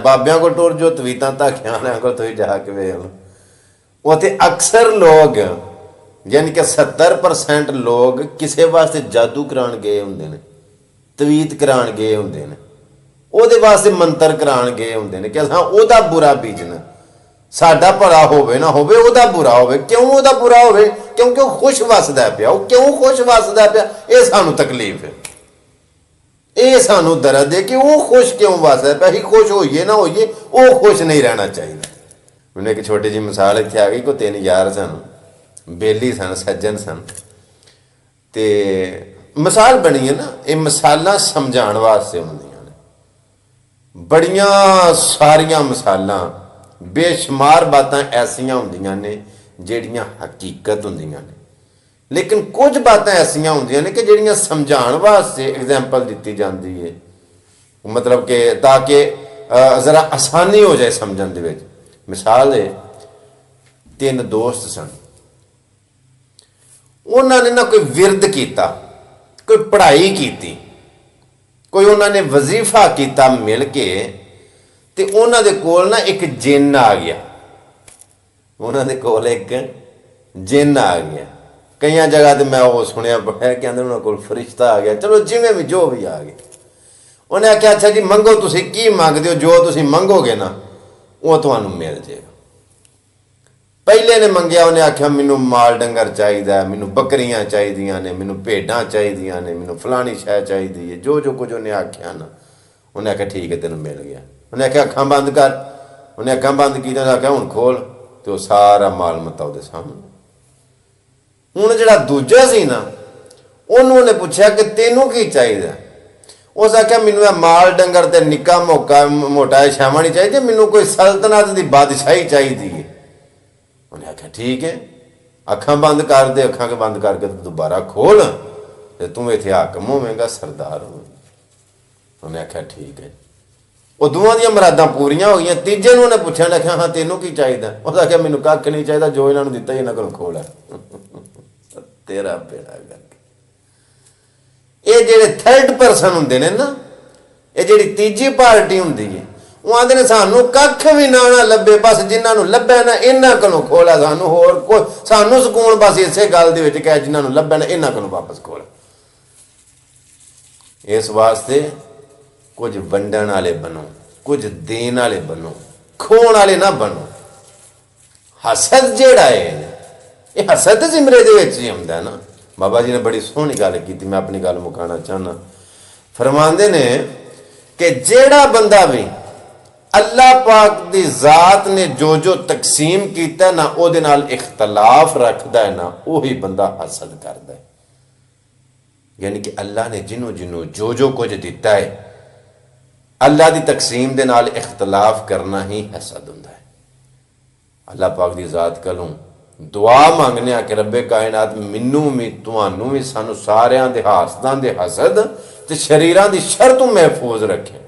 ਬਾਬਿਆਂ ਕੋਲ ਟੁਰ ਜੋ ਤਵੀਤਾਂ ਧਾਖਿਆਂ ਵਾਲਿਆਂ ਕੋਲ ਤੁਸੀਂ ਜਾ ਕੇ ਵੇਖ ਲਓ, ਉੱਥੇ ਅਕਸਰ ਲੋਕ ਯਾਨੀ ਕਿ 70% ਲੋਕ ਕਿਸੇ ਵਾਸਤੇ ਜਾਦੂ ਕਰਾਉਣ ਗਏ ਹੁੰਦੇ ਨੇ, ਤਵੀਤ ਕਰਾਉਣ ਗਏ ਹੁੰਦੇ ਨੇ, ਉਹਦੇ ਵਾਸਤੇ ਮੰਤਰ ਕਰਾਉਣ ਗਏ ਹੁੰਦੇ ਨੇ ਕਿ ਅਸਾਂ ਉਹਦਾ ਬੁਰਾ ਬੀਜਣਾ, ਸਾਡਾ ਭਲਾ ਹੋਵੇ ਨਾ ਹੋਵੇ, ਉਹਦਾ ਬੁਰਾ ਹੋਵੇ। ਕਿਉਂ ਉਹਦਾ ਬੁਰਾ ਹੋਵੇ? ਕਿਉਂਕਿ ਉਹ ਖੁਸ਼ ਵਸਦਾ ਪਿਆ। ਉਹ ਕਿਉਂ ਖੁਸ਼ ਵਸਦਾ ਪਿਆ? ਇਹ ਸਾਨੂੰ ਤਕਲੀਫ ਹੈ, ਇਹ ਸਾਨੂੰ ਦਰਦ ਹੈ ਕਿ ਉਹ ਖੁਸ਼ ਕਿਉਂ ਵਸਦਾ ਪਿਆ। ਅਸੀਂ ਖੁਸ਼ ਹੋਈਏ ਨਾ ਹੋਈਏ, ਉਹ ਖੁਸ਼ ਨਹੀਂ ਰਹਿਣਾ ਚਾਹੀਦਾ। ਮੈਨੂੰ ਇੱਕ ਛੋਟੀ ਜਿਹੀ ਮਿਸਾਲ ਇੱਥੇ ਆ ਗਈ। ਕੋਈ 3 ਯਾਰ ਸਨ, ਬੇਲੀ ਸਨ, ਸੱਜਣ ਸਨ, ਤੇ ਮਿਸਾਲ ਬਣੀ ਹੈ ਨਾ। ਇਹ ਮਿਸਾਲਾਂ ਸਮਝਾਉਣ ਵਾਸਤੇ ਹੁੰਦੀਆਂ ਨੇ, ਬੜੀਆਂ ਸਾਰੀਆਂ ਮਿਸਾਲਾਂ, ਬੇਸ਼ੁਮਾਰ ਬਾਤਾਂ ਐਸੀਆਂ ਹੁੰਦੀਆਂ ਨੇ ਜਿਹੜੀਆਂ ਹਕੀਕਤ ਹੁੰਦੀਆਂ ਨੇ, ਲੇਕਿਨ ਕੁਝ ਬਾਤਾਂ ਐਸੀਆਂ ਹੁੰਦੀਆਂ ਨੇ ਕਿ ਜਿਹੜੀਆਂ ਸਮਝਾਉਣ ਵਾਸਤੇ ਐਗਜ਼ਾਮਪਲ ਦਿੱਤੀ ਜਾਂਦੀ ਹੈ, ਮਤਲਬ ਕਿ ਤਾਂ ਕਿ ਜ਼ਰਾ ਆਸਾਨੀ ਹੋ ਜਾਏ ਸਮਝਣ ਦੇ ਵਿੱਚ। ਮਿਸਾਲ ਹੈ, 3 ਦੋਸਤ ਸਨ, ਉਹਨਾਂ ਨੇ ਨਾ ਕੋਈ ਵਿਰਦ ਕੀਤਾ, ਕੋਈ ਪੜ੍ਹਾਈ ਕੀਤੀ, ਕੋਈ ਉਹਨਾਂ ਨੇ ਵਜ਼ੀਫਾ ਕੀਤਾ ਮਿਲ ਕੇ, ਤੇ ਉਹਨਾਂ ਦੇ ਕੋਲ ਨਾ ਇੱਕ ਜਿੰਨ ਆ ਗਿਆ। ਉਹਨਾਂ ਦੇ ਕੋਲ ਇੱਕ ਜਿੰਨ ਆ ਗਿਆ। ਕਈਆਂ ਜਗ੍ਹਾ ਤੇ ਮੈਂ ਉਹ ਸੁਣਿਆ ਪੜਿਆ ਕਹਿੰਦੇ ਉਹਨਾਂ ਕੋਲ ਫਰਿਸ਼ਤਾ ਆ ਗਿਆ। ਚਲੋ ਜਿਵੇਂ ਵੀ ਜੋ ਵੀ ਆ ਗਿਆ। ਉਹਨੇ ਆਖਿਆ ਅੱਛਾ ਜੀ ਮੰਗੋ, ਤੁਸੀਂ ਕੀ ਮੰਗਦੇ ਹੋ? ਜੋ ਤੁਸੀਂ ਮੰਗੋਗੇ ਨਾ ਉਹ ਤੁਹਾਨੂੰ ਮਿਲ ਜਾਏਗਾ। ਪਹਿਲੇ ਨੇ ਮੰਗਿਆ, ਉਹਨੇ ਆਖਿਆ ਮੈਨੂੰ ਮਾਲ ਡੰਗਰ ਚਾਹੀਦਾ, ਮੈਨੂੰ ਬੱਕਰੀਆਂ ਚਾਹੀਦੀਆਂ ਨੇ, ਮੈਨੂੰ ਭੇਡਾਂ ਚਾਹੀਦੀਆਂ ਨੇ, ਮੈਨੂੰ ਫਲਾਣੀ ਸ਼ੈ ਚਾਹੀਦੀ ਹੈ। ਜੋ ਜੋ ਕੁਝ ਉਹਨੇ ਆਖਿਆ ਨਾ, ਉਹਨੇ ਆਖਿਆ ਠੀਕ ਹੈ ਤੈਨੂੰ ਮਿਲ ਗਿਆ। ਉਹਨੇ ਆਖਿਆ ਅੱਖਾਂ ਬੰਦ ਕਰ। ਉਹਨੇ ਅੱਖਾਂ ਬੰਦ ਕੀਤੀਆਂ, ਉਹਨੇ ਆਖਿਆ ਹੁਣ ਖੋਲ, ਤੇ ਉਹ ਸਾਰਾ ਮਾਲ ਮਤਾ ਉਹਦੇ ਸਾਹਮਣੇ। ਹੁਣ ਜਿਹੜਾ ਦੂਜਾ ਸੀ ਨਾ, ਉਹਨੂੰ ਉਹਨੇ ਪੁੱਛਿਆ ਕਿ ਤੈਨੂੰ ਕੀ ਚਾਹੀਦਾ? ਉਸ ਆਖਿਆ ਮੈਨੂੰ ਇਹ ਮਾਲ ਡੰਗਰ ਤੇ ਨਿੱਕਾ ਮੋਟਾ ਛਾਵਾਂ ਨਹੀਂ ਚਾਹੀਦੀ, ਮੈਨੂੰ ਕੋਈ ਸਲਤਨਤ ਦੀ ਬਾਦਸ਼ਾਹੀ ਚਾਹੀਦੀ ਹੈ। ਉਹਨੇ ਆਖਿਆ ਠੀਕ ਹੈ, ਅੱਖਾਂ ਬੰਦ ਕਰ ਦੇ। ਅੱਖਾਂ ਕੇ ਬੰਦ ਕਰਕੇ ਦੁਬਾਰਾ ਖੋਲ, ਤੇ ਤੂੰ ਇੱਥੇ ਹਾਕਮ ਹੋਵੇਂਗਾ, ਸਰਦਾਰ ਹੋਵੇਂਗਾ। ਉਹਨੇ ਆਖਿਆ ਠੀਕ ਹੈ। ਉਹ ਦੋਵਾਂ ਦੀਆਂ ਮੁਰਾਦਾਂ ਪੂਰੀਆਂ ਹੋ ਗਈਆਂ। ਤੀਜੇ ਨੂੰ ਉਹਨੇ ਪੁੱਛਿਆ, ਆਖਿਆ ਹਾਂ ਤੈਨੂੰ ਕੀ ਚਾਹੀਦਾ? ਉਹਦਾ ਆਖਿਆ ਮੈਨੂੰ ਕੱਖ ਨਹੀਂ ਚਾਹੀਦਾ, ਜੋ ਇਹਨਾਂ ਨੂੰ ਦਿੱਤਾ ਇਹਨਾਂ ਕੋਲ ਖੋਲ ਹੈ। ਤੇਰਾ ਬੇੜਾ ਕਰਕੇ ਇਹ ਜਿਹੜੇ 3rd ਪਰਸਨ ਹੁੰਦੇ ਨੇ ਨਾ, ਇਹ ਜਿਹੜੀ ਤੀਜੀ ਪਾਰਟੀ ਹੁੰਦੀ ਹੈ, ਉਹ ਆਂਦੇ ਨੇ ਸਾਨੂੰ ਕੱਖ ਵੀ ਨਾ ਲੱਭੇ, ਬਸ ਜਿਨ੍ਹਾਂ ਨੂੰ ਲੱਭਿਆ ਨਾ ਇਹਨਾਂ ਕੋਲੋਂ ਖੋਲਾ। ਸਾਨੂੰ ਹੋਰ ਕੋਈ, ਸਾਨੂੰ ਸਕੂਨ ਬਸ ਇਸੇ ਗੱਲ ਦੇ ਵਿੱਚ ਕਿ ਜਿਨ੍ਹਾਂ ਨੂੰ ਲੱਭਿਆ ਨਾ ਇਹਨਾਂ ਕੋਲੋਂ ਵਾਪਸ ਖੋਲ। ਇਸ ਵਾਸਤੇ ਕੁਝ ਵੰਡਣ ਵਾਲੇ ਬਣੋ, ਕੁਝ ਦੇਣ ਵਾਲੇ ਬਣੋ, ਖੋਣ ਵਾਲੇ ਨਾ ਬਣੋ। ਹਸਦ ਜਿਹੜਾ ਹੈ, ਇਹ ਹਸਦ ਜ਼ਿਮਰੇ ਦੇ ਵਿੱਚ ਹੀ ਆਉਂਦਾ ਨਾ। ਬਾਬਾ ਜੀ ਨੇ ਬੜੀ ਸੋਹਣੀ ਗੱਲ ਕੀਤੀ, ਮੈਂ ਆਪਣੀ ਗੱਲ ਮੁਕਾਉਣਾ ਚਾਹੁੰਦਾ। ਫਰਮਾਉਂਦੇ ਨੇ ਕਿ ਜਿਹੜਾ ਬੰਦਾ ਵੀ ਅੱਲਾਹ ਪਾਕ ਦੀ ਜ਼ਾਤ ਨੇ ਜੋ ਜੋ ਤਕਸੀਮ ਕੀਤਾ ਨਾ, ਉਹਦੇ ਨਾਲ ਇਖਤਲਾਫ ਰੱਖਦਾ ਹੈ ਨਾ, ਉਹੀ ਬੰਦਾ ਹਸਦ ਕਰਦਾ ਹੈ। ਯਾਨੀ ਕਿ ਅੱਲਾਹ ਨੇ ਜਿਹਨੂੰ ਜਿਹਨੂੰ ਜੋ ਜੋ ਕੁਝ ਦਿੱਤਾ ਹੈ, ਅੱਲਾਹ ਦੀ ਤਕਸੀਮ ਦੇ ਨਾਲ ਇਖਤਲਾਫ ਕਰਨਾ ਹੀ ਹਸਦ ਹੁੰਦਾ ਹੈ। ਅੱਲਾਹ ਪਾਕ ਦੀ ਜ਼ਾਤ ਕੋਲੋਂ ਦੁਆ ਮੰਗਨੇ ਆ ਕਿ ਰੱਬੇ ਕਾਇਨਾਤ ਮੈਨੂੰ ਵੀ, ਤੁਹਾਨੂੰ ਵੀ, ਸਾਨੂੰ ਸਾਰਿਆਂ ਦੇ ਹਾਸਦਾਂ ਦੇ ਹਸਦ ਤੇ ਸ਼ਰੀਰਾਂ ਦੀ ਸ਼ਰ ਤੋਂ ਮਹਿਫੂਜ਼ ਰੱਖੇ।